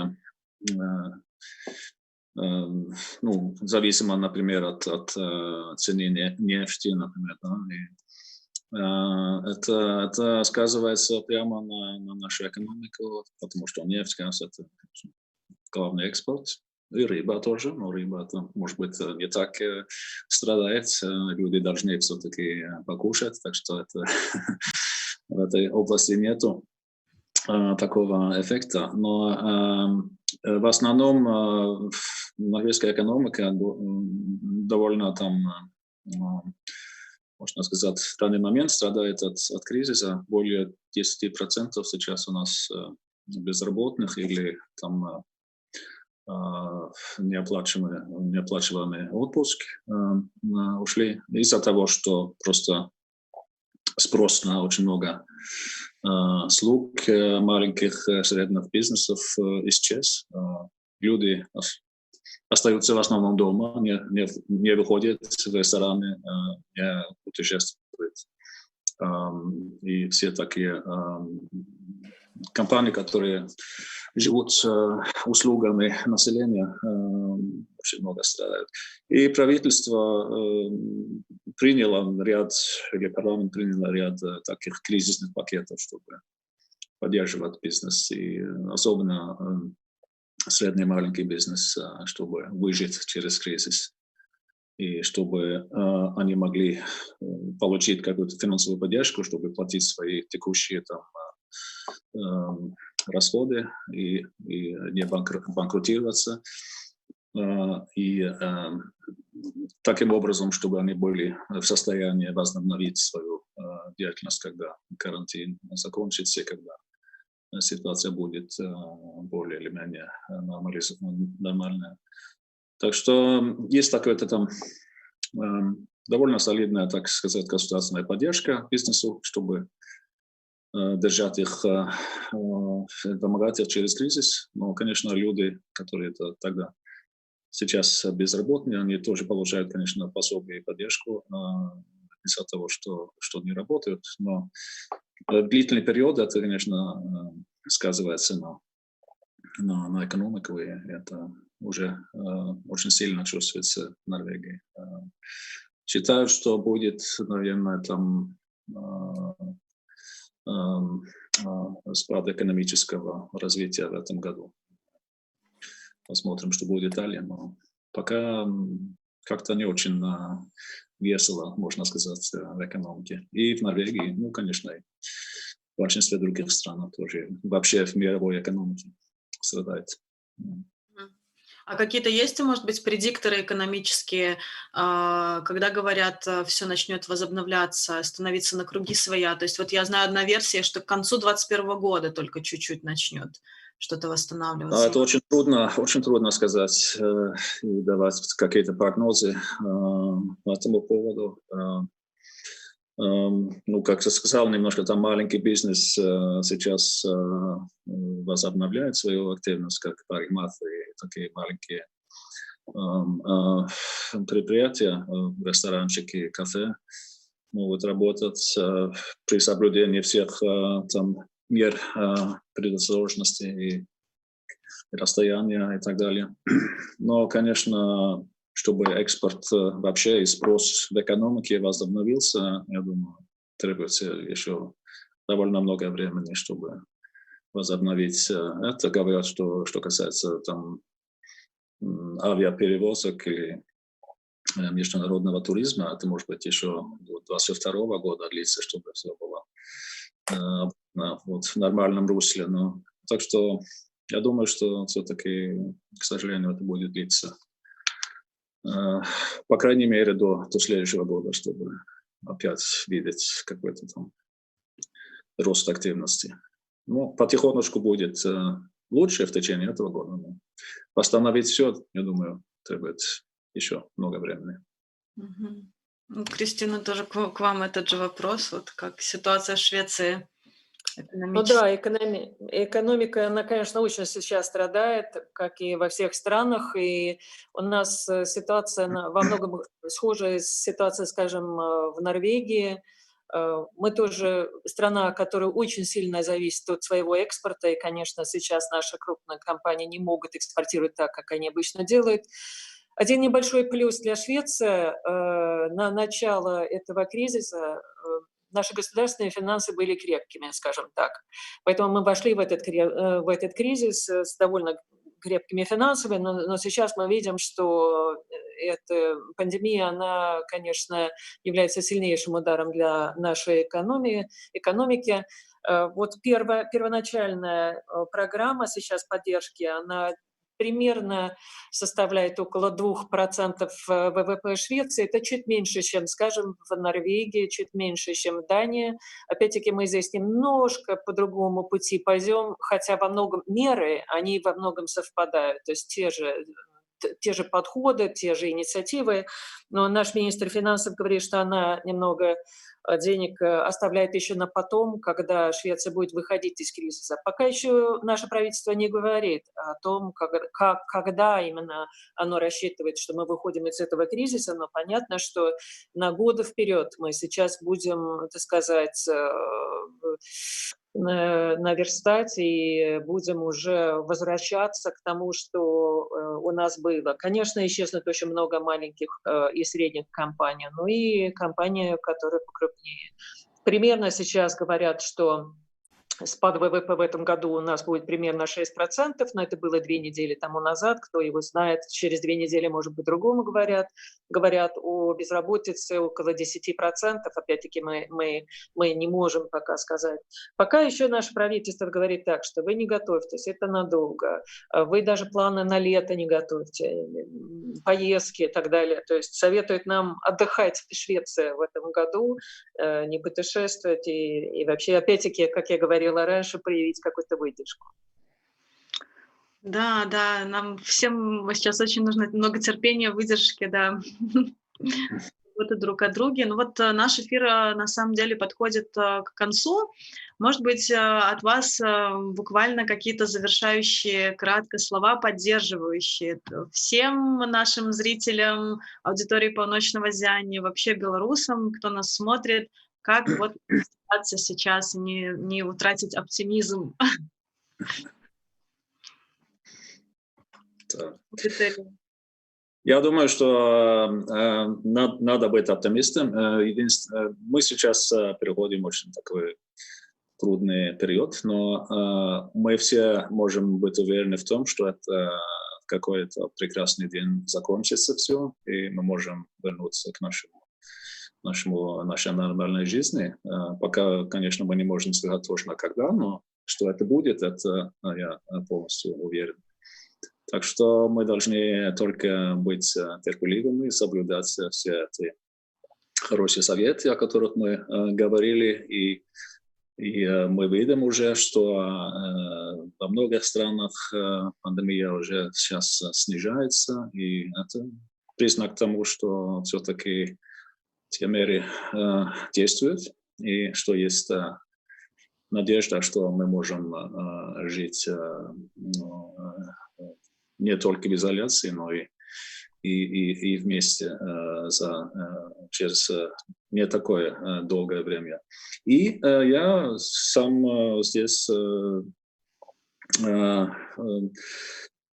зависима, например, от цены нефти, например. Да? Это сказывается прямо на нашу экономику, потому что нефть, газ – это главный экспорт. и рыба тоже, но рыба, там, может быть, не так страдает. Люди должны все-таки покушать, так что это в этой области нету такого эффекта. Но в основном норвежская экономика довольно там, можно сказать, в данный момент страдает от кризиса. Более 10% сейчас у нас безработных или там неоплачиваемый отпуск ушли из-за того, что просто спрос на очень много слуг маленьких средних бизнесов исчез. Люди остаются в основном дома, не выходят в рестораны, не путешествуют. И все такие компании, которые живут услугами населения, очень много страдают. И правительство приняло ряд, или парламент принял ряд таких кризисных пакетов, чтобы поддерживать бизнес, и особенно средний и маленький бизнес, чтобы выжить через кризис, и чтобы они могли получить какую-то финансовую поддержку, чтобы платить свои текущие там, расходы и не банкротироваться. И таким образом, чтобы они были в состоянии возобновить свою деятельность, когда карантин закончится, и когда ситуация будет более или менее нормальная. Так что есть такая-то там довольно солидная, так сказать, государственная поддержка бизнесу, чтобы держать их, помогать их через кризис. Но, конечно, люди, которые это тогда сейчас безработные, они тоже получают, конечно, пособие и поддержку из-за того, что не работают. Но длительный период это, конечно, сказывается на экономику, и это уже очень сильно чувствуется в Норвегии. Считаю, что будет, наверное, там спад экономического развития в этом году. Посмотрим, что будет далее, но пока как-то не очень весело, можно сказать, в экономике. И в Норвегии, ну, конечно, и в большинстве других стран тоже. Вообще в мировой экономике страдает.
А какие-то есть, может быть, предикторы экономические, когда говорят, все начнет возобновляться, становиться на круги своя? То есть вот я знаю одна версия, что к концу 2021 года только чуть-чуть начнет что-то восстанавливаться.
Это очень трудно сказать и давать какие-то прогнозы по этому поводу. Ну, как я сказал, немножко там маленький бизнес сейчас возобновляет свою активность, как парикмахеры и такие маленькие предприятия, ресторанчики, кафе могут работать при соблюдении всех там мер предосторожности и расстояния и так далее. Но, конечно, чтобы экспорт вообще и спрос в экономике возобновился, я думаю, требуется еще довольно много времени, чтобы возобновить это. Говорят, что касается там авиаперевозок или международного туризма, это может быть еще до 2022 года длится, чтобы все было вот, в нормальном русле. Но, так что я думаю, что все-таки, к сожалению, это будет длиться. По крайней мере, до следующего года, чтобы опять видеть какой-то там рост активности. Ну, потихонечку будет лучше в течение этого года. Но восстановить все, я думаю, требует еще много времени.
Ну, Кристина, тоже к вам этот же вопрос. Вот как ситуация в Швеции
Ну да, экономика, она, конечно, очень сейчас страдает, как и во всех странах, и у нас ситуация во многом схожая с ситуацией, скажем, в Норвегии. Мы тоже страна, которая очень сильно зависит от своего экспорта, и, конечно, сейчас наши крупные компании не могут экспортировать так, как они обычно делают. Один небольшой плюс для Швеции. На начало этого кризиса наши государственные финансы были крепкими, скажем так. Поэтому мы вошли в этот кризис с довольно крепкими финансами, но сейчас мы видим, что эта пандемия, она, конечно, является сильнейшим ударом для нашей экономики. Вот первоначальная программа сейчас поддержки, она примерно составляет около 2% ВВП Швеции. Это чуть меньше, чем, скажем, в Норвегии, чуть меньше, чем в Дании. Опять-таки мы здесь немножко по другому пути пойдем, хотя во многом меры, они во многом совпадают. То есть те же подходы, те же инициативы. Но наш министр финансов говорит, что она немного денег оставляет еще на потом, когда Швеция будет выходить из кризиса. Пока еще наше правительство не говорит о том, когда именно оно рассчитывает, что мы выходим из этого кризиса, но понятно, что на годы вперед мы сейчас будем, так сказать, наверстать и будем уже возвращаться к тому, что у нас было. Конечно, исчезнет очень много маленьких и средних компаний, но и компаний, которые покрупнее. Примерно сейчас говорят, что спад ВВП в этом году у нас будет примерно 6%, но это было 2 недели тому назад, кто его знает, через 2 недели, может быть, другому говорят. Говорят о безработице около 10%, опять-таки мы не можем пока сказать. Пока еще наше правительство говорит так, что вы не готовьтесь, это надолго, вы даже планы на лето не готовьте, поездки и так далее. То есть советует нам отдыхать в Швеции в этом году, не путешествовать и вообще, опять-таки, как я говорила раньше, проявить какую-то выдержку.
Да, да, нам всем сейчас очень нужно много терпения, выдержки, да. Вот и друг от друга. Ну вот наш эфир на самом деле подходит к концу. Может быть, от вас буквально какие-то завершающие кратко слова, поддерживающие всем нашим зрителям аудитории «Полночного зяния», вообще белорусам, кто нас смотрит, как вот оставаться сейчас и не утратить оптимизм.
Я думаю, что надо быть оптимистом. Мы сейчас переходим очень такой трудный период, но мы все можем быть уверены в том, что это какой-то прекрасный день закончится все, и мы можем вернуться к нашей нормальной жизни. Пока, конечно, мы не можем сказать точно когда, но что это будет, это я полностью уверен. Так что мы должны только быть терпеливыми, соблюдать все эти хорошие советы, о которых мы говорили, и мы видим уже, что во многих странах пандемия уже сейчас снижается, и это признак тому, что все-таки те меры действуют, и что есть надежда, что мы можем жить не только в изоляции, но и вместе через не такое долгое время. И я сам здесь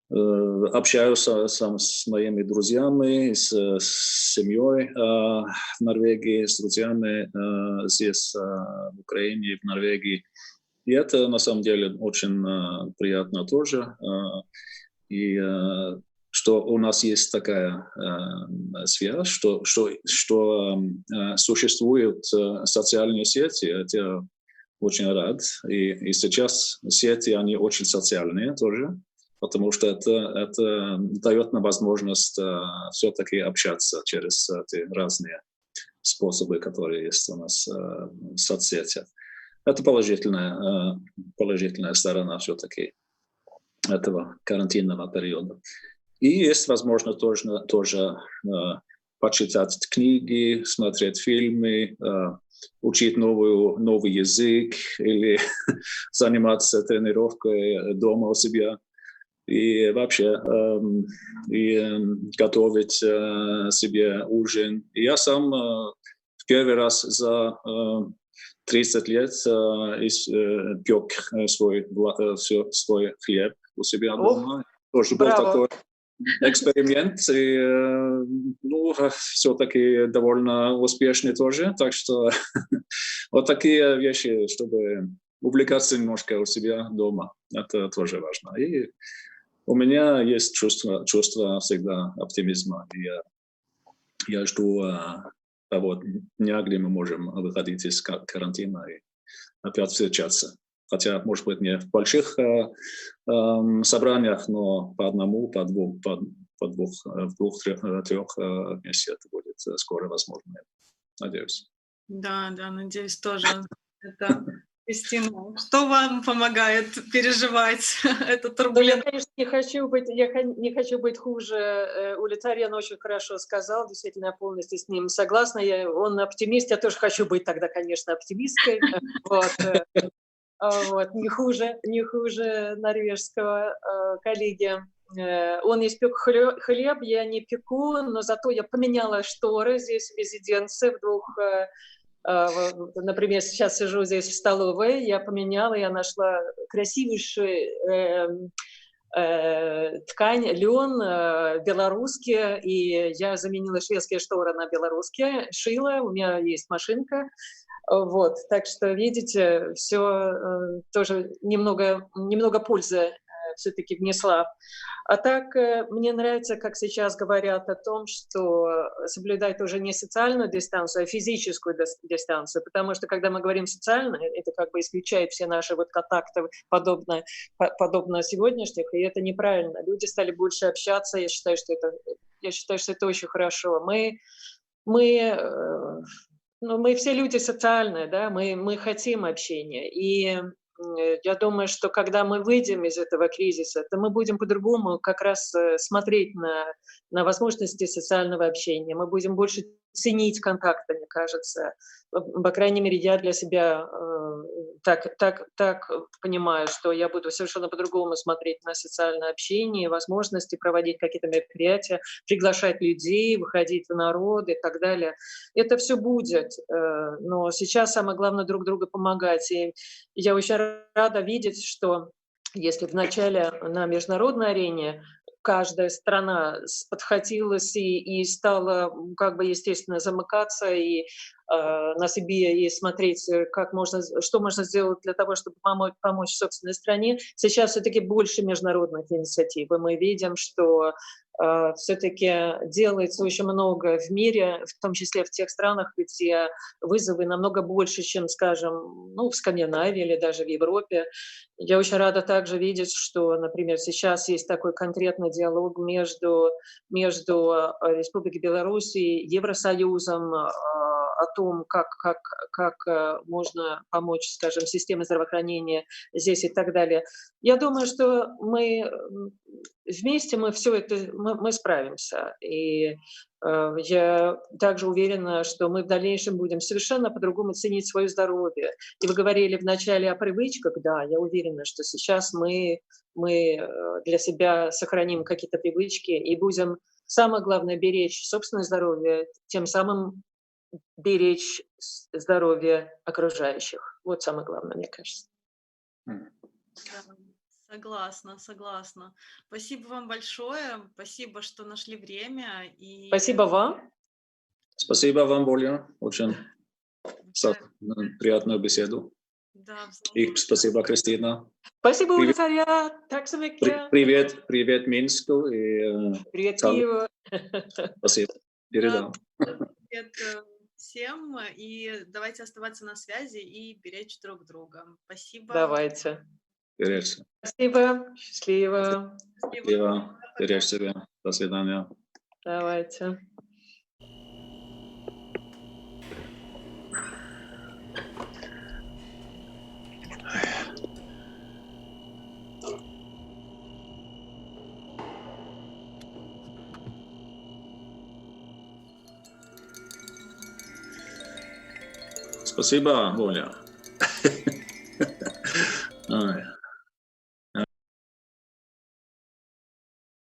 общаюсь с моими друзьями, с семьей в Норвегии, с друзьями здесь в Украине и в Норвегии. И это на самом деле очень приятно тоже. И что у нас есть такая связь, что существуют социальные сети. Я очень рад. И сейчас сети, они очень социальные тоже, потому что это дает нам возможность все-таки общаться через эти разные способы, которые есть у нас в соцсетях. Это положительная сторона все-таки этого карантинного периода. И есть возможность тоже почитать книги, смотреть фильмы, учить новый язык или заниматься тренировкой дома у себя. И вообще готовить себе ужин. И я сам в первый раз за 30 лет пек свой хлеб у себя дома. Тоже был такой эксперимент, и все-таки довольно успешный тоже. Так что вот такие вещи, чтобы увлекаться немножко у себя дома, это тоже важно. И У меня есть чувство всегда оптимизма. И я жду того дня, где мы можем выходить из карантина и опять встречаться. Хотя, может быть, не в больших собраниях, но по одному, по двух, в двух-трех вместе это будет скоро возможно. Надеюсь.
Да, надеюсь, тоже. Это Кристина, что вам помогает переживать эту
Но я,
турбулентность?
конечно, не хочу быть хуже Улица Арен очень хорошо сказал, действительно, я полностью с ним согласна. Он оптимист, я тоже хочу быть тогда, конечно, оптимисткой. Вот, не хуже норвежского коллеги. Он испек хлеб, я не пеку, но зато я поменяла шторы здесь в резиденции в двух. Например, сейчас сижу здесь в столовой, я нашла красивейшую ткань, лен белорусский, и я заменила шведские шторы на белорусские, шила, у меня есть машинка. Вот, так что, видите, все тоже немного пользы все-таки внесла. А так, мне нравится, как сейчас говорят о том, что соблюдать уже не социальную дистанцию, а физическую дистанцию, потому что, когда мы говорим социально, это как бы исключает все наши вот контакты, подобно сегодняшних, и это неправильно. Люди стали больше общаться, я считаю, что это очень хорошо. Мы все люди социальные, да, мы хотим общения, и я думаю, что когда мы выйдем из этого кризиса, то мы будем по-другому как раз смотреть на возможности социального общения, мы будем больше ценить контакты, мне кажется. По крайней мере, я для себя так понимаю, что я буду совершенно по-другому смотреть на социальное общение, возможности проводить какие-то мероприятия, приглашать людей, выходить в народ и так далее. Это все будет, но сейчас самое главное друг другу помогать. И я очень рада видеть, что если вначале на международной арене каждая страна подхватилась и стала, как бы, естественно, замыкаться и на себе и смотреть, что можно сделать для того, чтобы помочь собственной стране. Сейчас все-таки больше международных инициатив. И мы видим, что все-таки делается очень много в мире, в том числе в тех странах, где вызовы намного больше, чем, скажем, в Скандинавии или даже в Европе. Я очень рада также видеть, что, например, сейчас есть такой конкретный диалог между Республикой Беларусь и Евросоюзом о том, как можно помочь, скажем, системе здравоохранения здесь и так далее. Я думаю, что мы вместе все это мы справимся. И я также уверена, что мы в дальнейшем будем совершенно по-другому ценить свое здоровье. И вы говорили вначале о привычках, да, я уверена, что сейчас мы для себя сохраним какие-то привычки и будем, самое главное, беречь собственное здоровье, тем самым беречь здоровье окружающих. Вот самое главное, мне кажется.
Согласна. Спасибо вам большое. Спасибо, что нашли время.
Спасибо вам.
Спасибо вам, Оля. Очень приятную беседу.
Да,
и спасибо, Кристина.
Спасибо, Улица. Так så mycket.
Привет Минску.
Привет Киеву.
Спасибо. Передам.
Привет всем. И давайте оставаться на связи и беречь друг друга. Спасибо.
Давайте.
Беречься.
Спасибо. Счастливо.
Счастливо. Беречь себя. До свидания.
Давайте.
Спасибо, Оля.